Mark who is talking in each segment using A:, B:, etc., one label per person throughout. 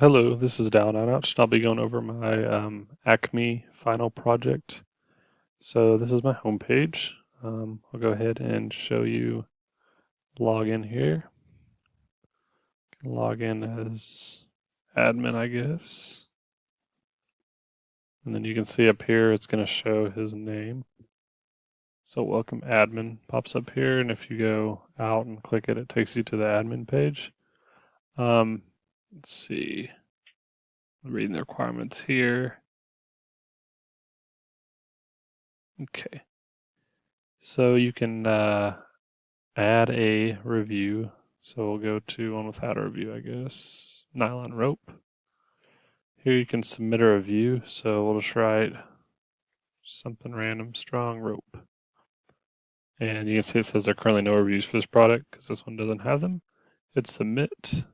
A: Hello, this is Down and Ouch, and I'll be going over my Acme final project. So this is my home page. I'll go ahead and show you log in here. Log in as admin, I guess. And then you can see up here it's going to show his name. So welcome admin pops up here, and if you go out and click it, it takes you to the admin page. Let's see. Reading the requirements here. Okay. So you can add a review. So we'll go to one without a review, I guess. Nylon rope. Here you can submit a review. So we'll just write something random, strong rope. And you can see it says there are currently no reviews for this product because this one doesn't have them. Hit submit.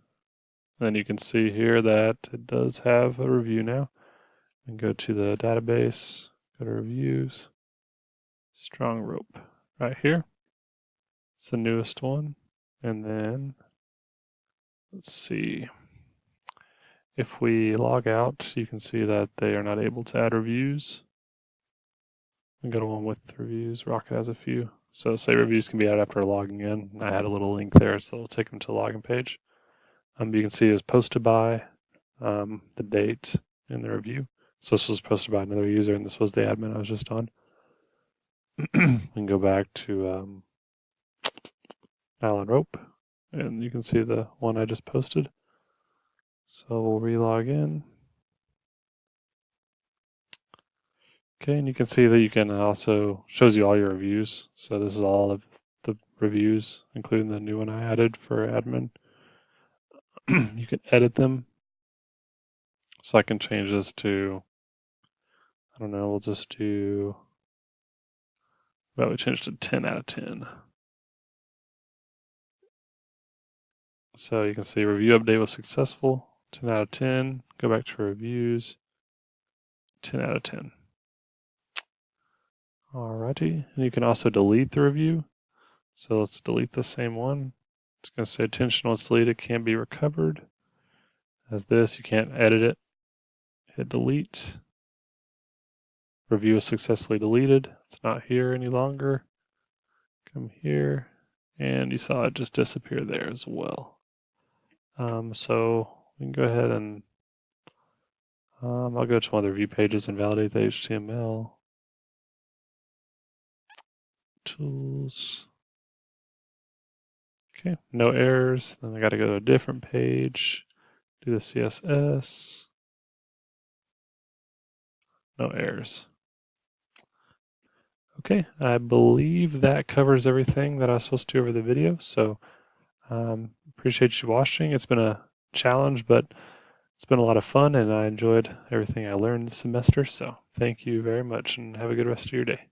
A: And then you can see here that it does have a review now. And go to the database, go to reviews, strong rope right here. It's the newest one. And then let's see. If we log out, you can see that they are not able to add reviews. And go to one with reviews. Rocket has a few. So say reviews can be added after logging in. I had a little link there, so it'll take them to the login page. You can see it's posted by the date in the review. So this was posted by another user, and this was the admin I was just on. We can go back to Nylon rope, and you can see the one I just posted. So we'll relog in. Okay, and you can see that you can also, shows you all your reviews. So this is all of the reviews, including the new one I added for admin. You can edit them. So I can change this to, I don't know, we'll just do, well, we changed to 10 out of 10. So you can see review update was successful, 10 out of 10. Go back to reviews, 10 out of 10. Alrighty, and you can also delete the review. So let's delete the same one. It's going to say attention once deleted can be recovered. As this, you can't edit it. Hit delete. Review is successfully deleted. It's not here any longer. Come here, and you saw it just disappear there as well. So we can go ahead and I'll go to one of the review pages and validate the HTML. Tools. Okay, no errors. Then I got to go to a different page, do the CSS. No errors. Okay, I believe that covers everything that I was supposed to do over the video. So appreciate you watching. It's been a challenge, but it's been a lot of fun, and I enjoyed everything I learned this semester. So thank you very much, and have a good rest of your day.